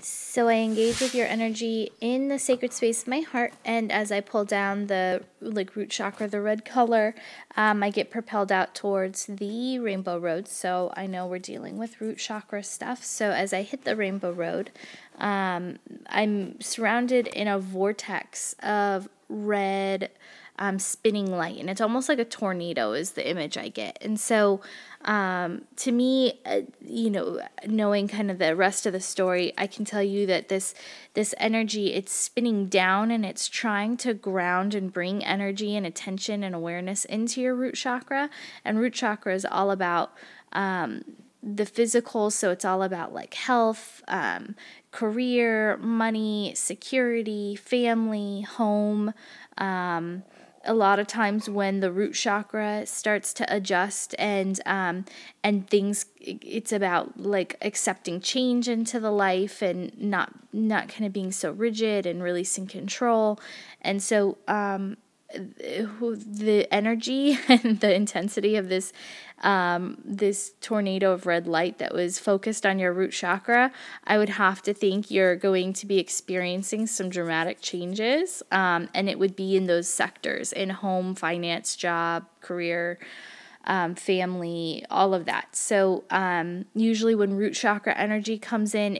So I engage with your energy in the sacred space of my heart, and as I pull down the root chakra, the red color, I get propelled out towards the rainbow road. So I know we're dealing with root chakra stuff. So as I hit the rainbow road, I'm surrounded in a vortex of red spinning light, and it's almost like a tornado is the image I get. And so to me, knowing kind of the rest of the story, I can tell you that this energy, it's spinning down and it's trying to ground and bring energy and attention and awareness into your root chakra. And root chakra is all about the physical, so it's all about like health, career, money, security, family, home. A lot of times when the root chakra starts to adjust and things, it's about like accepting change into the life and not kind of being so rigid and releasing control. And so the energy and the intensity of this tornado of red light that was focused on your root chakra, I would have to think you're going to be experiencing some dramatic changes, and it would be in those sectors, in home, finance, job, career, family, all of that. So usually when root chakra energy comes in,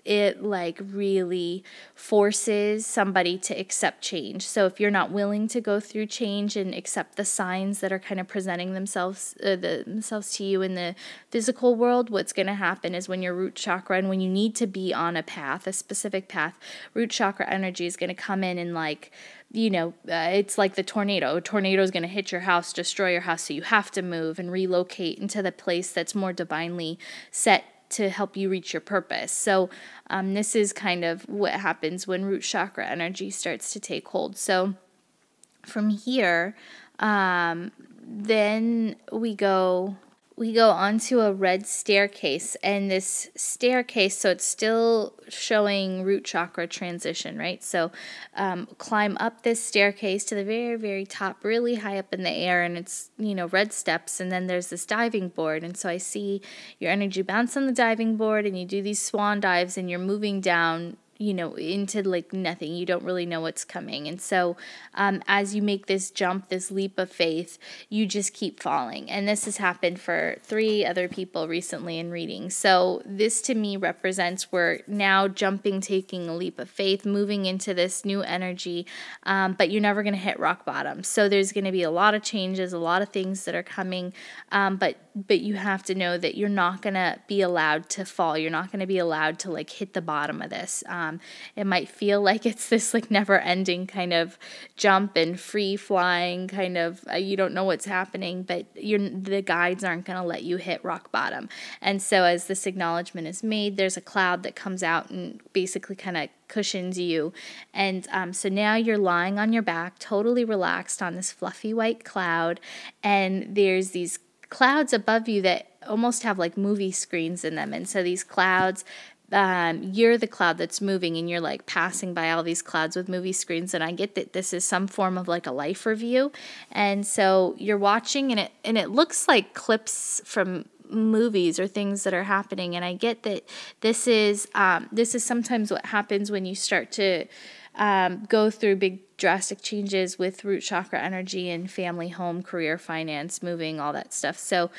it like really forces somebody to accept change. So if you're not willing to go through change and accept the signs that are kind of presenting themselves to you in the physical world, what's going to happen is when your root chakra, and when you need to be on a path, a specific path, root chakra energy is going to come in and like, it's like the tornado. A tornado is going to hit your house, destroy your house, so you have to move and relocate into the place that's more divinely set to help you reach your purpose. So this is kind of what happens when root chakra energy starts to take hold. So from here, then we go onto a red staircase, and this staircase, so it's still showing root chakra transition, right? So climb up this staircase to the very, very top, really high up in the air, and it's, red steps, and then there's this diving board. And so I see your energy bounce on the diving board, and you do these swan dives, and you're moving down into like nothing. You don't really know what's coming. And so as you make this jump, this leap of faith, you just keep falling. And this has happened for 3 other people recently in readings. So this to me represents we're now jumping, taking a leap of faith, moving into this new energy, but you're never going to hit rock bottom. So there's going to be a lot of changes, a lot of things that are coming, but you have to know that you're not going to be allowed to fall. You're not going to be allowed to like hit the bottom of this. It might feel like it's this like never ending kind of jump and free flying kind of, you don't know what's happening, but the guides aren't going to let you hit rock bottom. And so as this acknowledgement is made, there's a cloud that comes out and basically kind of cushions you. And so now you're lying on your back, totally relaxed on this fluffy white cloud. And there's these clouds above you that almost have like movie screens in them. And so these clouds, you're the cloud that's moving, and you're like passing by all these clouds with movie screens. And I get that this is some form of like a life review. And so you're watching, and it looks like clips from movies or things that are happening. And I get that this is sometimes what happens when you start to go through big drastic changes with root chakra energy and family, home, career, finance, moving, all that stuff. So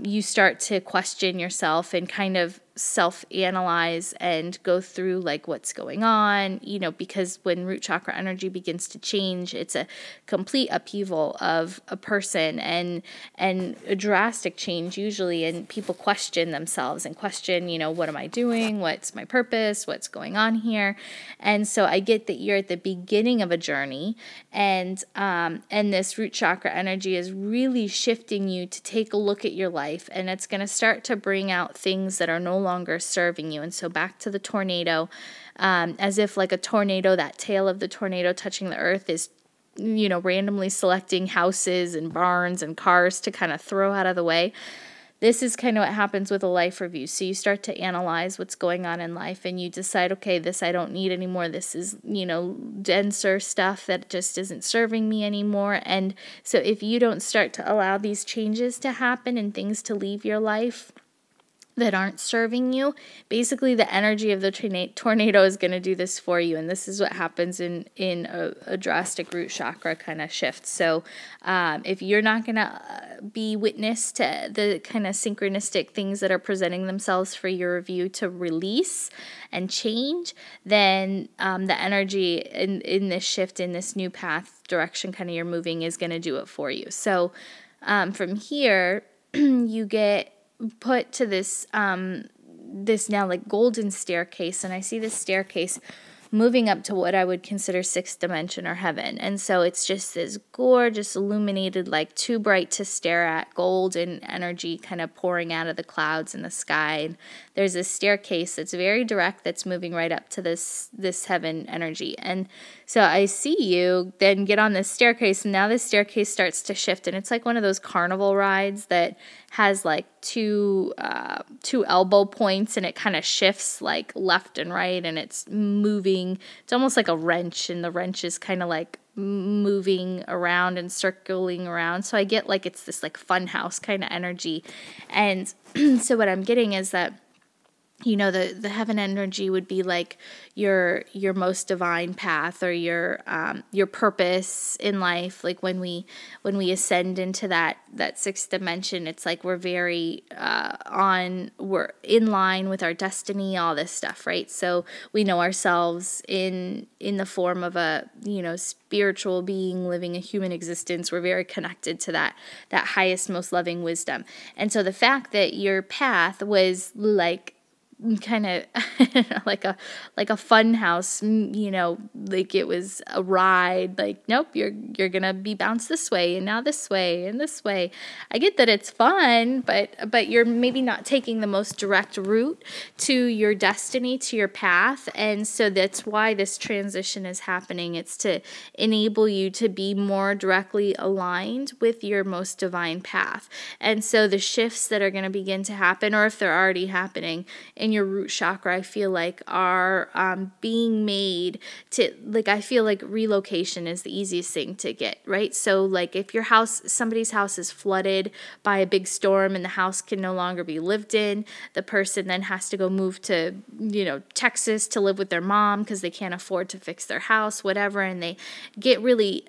you start to question yourself and kind of self-analyze and go through like what's going on, because when root chakra energy begins to change, it's a complete upheaval of a person and a drastic change usually, and people question themselves and question, what am I doing? What's my purpose? What's going on here? And so I get that you're at the beginning of a journey, and this root chakra energy is really shifting you to take a look at your life, and it's going to start to bring out things that are no longer serving you. And so back to the tornado, as if like a tornado, that tail of the tornado touching the earth is randomly selecting houses and barns and cars to kind of throw out of the way. This is kind of what happens with a life review. So you start to analyze what's going on in life, and you decide, okay, this I don't need anymore. This is, denser stuff that just isn't serving me anymore. And so if you don't start to allow these changes to happen and things to leave your life, that aren't serving you, basically the energy of the tornado is going to do this for you. And this is what happens in a drastic root chakra kind of shift. So if you're not going to be witness to the kind of synchronistic things that are presenting themselves for your review to release and change, then the energy in this shift, in this new path direction kind of you're moving is going to do it for you. So from here, you get put to this this now like golden staircase, and I see this staircase moving up to what I would consider sixth dimension or heaven. And so it's just this gorgeous illuminated, like too bright to stare at, golden energy kind of pouring out of the clouds in the sky. And there's this staircase that's very direct that's moving right up to this heaven energy. And so I see you then get on this staircase, and now this staircase starts to shift, and it's like one of those carnival rides that has like two elbow points, and it kind of shifts like left and right, and it's moving. It's almost like a wrench, and the wrench is kind of like moving around and circling around. So I get like it's this like fun house kind of energy. And so what I'm getting is that, you know, the heaven energy would be like your most divine path, or your purpose in life. Like when we ascend into that sixth dimension, it's like we're very we're in line with our destiny, all this stuff, right? So we know ourselves in the form of a, you know, spiritual being living a human existence. We're very connected to that highest, most loving wisdom. And so the fact that your path was like kind of like a fun house, you know, like it was a ride, like, nope, you're gonna be bounced this way and now this way and this way. I get that it's fun, but you're maybe not taking the most direct route to your destiny, to your path. And so that's why this transition is happening. It's to enable you to be more directly aligned with your most divine path. And so the shifts that are going to begin to happen, or if they're already happening in your root chakra, I feel like are being made to, like, I feel like relocation is the easiest thing to get, right? So like if your house, somebody's house is flooded by a big storm and the house can no longer be lived in, the person then has to go move to, you know, Texas to live with their mom because they can't afford to fix their house, whatever, and they get really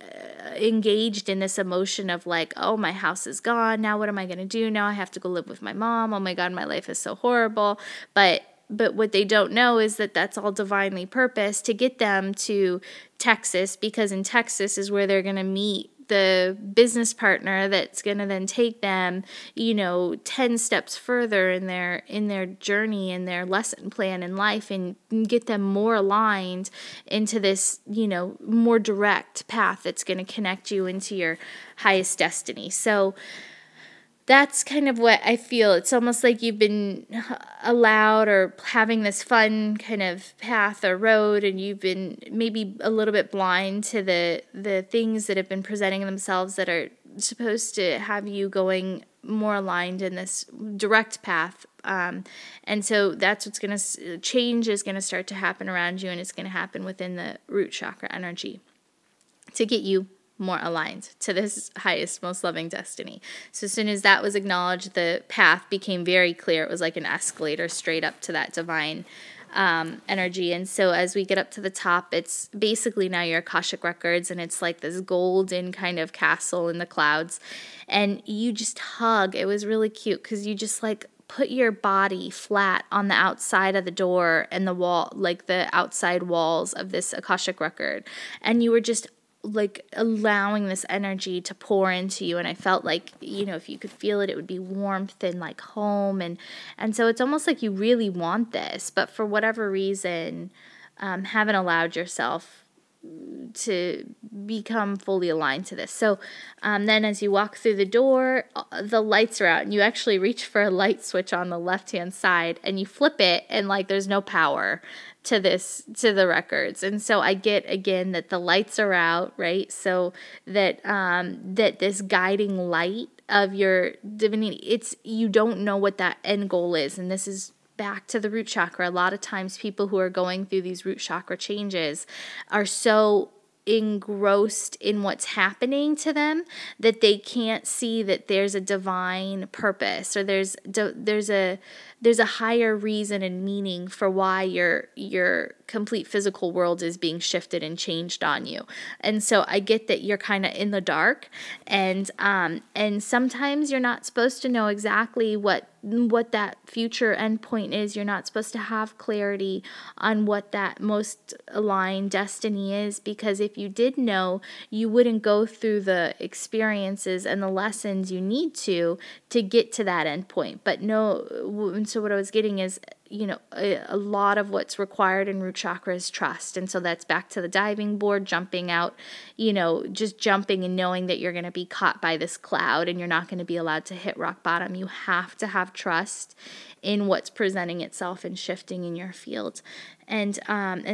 engaged in this emotion of like, oh, my house is gone, now what am I going to do? Now I have to go live with my mom. Oh my God, my life is so horrible. But what they don't know is that that's all divinely purposed to get them to Texas, because in Texas is where they're going to meet the business partner that's going to then take them, you know, 10 steps further in their journey and their lesson plan in life, and get them more aligned into this, you know, more direct path that's going to connect you into your highest destiny. So that's kind of what I feel. It's almost like you've been allowed or having this fun kind of path or road, and you've been maybe a little bit blind to the things that have been presenting themselves that are supposed to have you going more aligned in this direct path. And so that's what's going to change is going to start to happen around you, and it's going to happen within the root chakra energy to get you more aligned to this highest, most loving destiny. So as soon as that was acknowledged, the path became very clear. It was like an escalator straight up to that divine energy. And so as we get up to the top, it's basically now your AKASHIC records, and it's like this golden kind of castle in the clouds. And you just hug. It was really cute because you just like put your body flat on the outside of the door and the wall, like the outside walls of this AKASHIC record. And you were just like allowing this energy to pour into you. And I felt like, you know, if you could feel it, it would be warmth and like home. And so it's almost like you really want this, but for whatever reason, haven't allowed yourself to become fully aligned to this. So then as you walk through the door, the lights are out, and you actually reach for a light switch on the left-hand side, and you flip it, and like there's no power to the records. And so I get again that the lights are out, right? So that that this guiding light of your divinity, it's, you don't know what that end goal is. And this is back to the root chakra. A lot of times people who are going through these root chakra changes are so engrossed in what's happening to them that they can't see that there's a divine purpose, or there's a higher reason and meaning for why your complete physical world is being shifted and changed on you. And so I get that you're kind of in the dark, and sometimes you're not supposed to know exactly what that future endpoint is. You're not supposed to have clarity on what that most aligned destiny is, because if you did know, you wouldn't go through the experiences and the lessons you need to get to that endpoint. But no, and so what I was getting is, a lot of what's required in root chakra is trust. And so that's back to the diving board, jumping out, just jumping and knowing that you're going to be caught by this cloud and you're not going to be allowed to hit rock bottom. You have to have trust in what's presenting itself and shifting in your field. And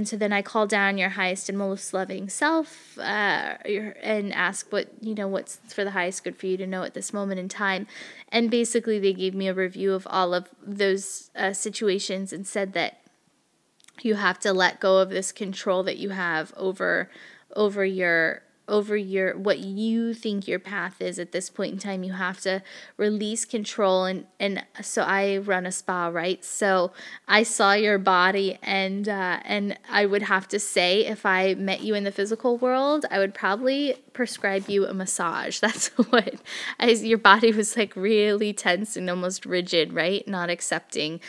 so then I call down your highest and most loving self, and ask what's for the highest good for you to know at this moment in time. And basically they gave me a review of all of those situations and said that you have to let go of this control that you have over your what you think your path is at this point in time. You have to release control. And so I run a spa, right? So I saw your body, and I would have to say, if I met you in the physical world, I would probably prescribe you a massage. That's what your body was like, really tense and almost rigid, right? Not accepting.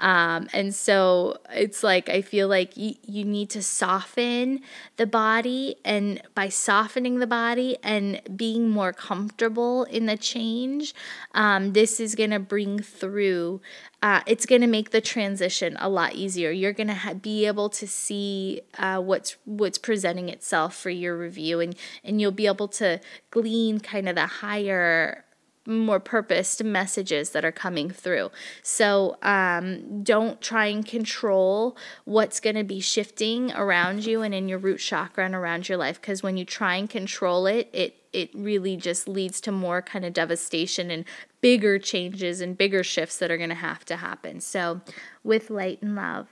And so it's like, I feel like you need to soften the body, and by softening the body and being more comfortable in the change, this is going to bring through, it's going to make the transition a lot easier. You're going to be able to see what's presenting itself for your review, and you'll be able to glean kind of the higher, more purposed messages that are coming through. So don't try and control what's going to be shifting around you and in your root chakra and around your life, because when you try and control it, it really just leads to more kind of devastation and bigger changes and bigger shifts that are going to have to happen. So with light and love.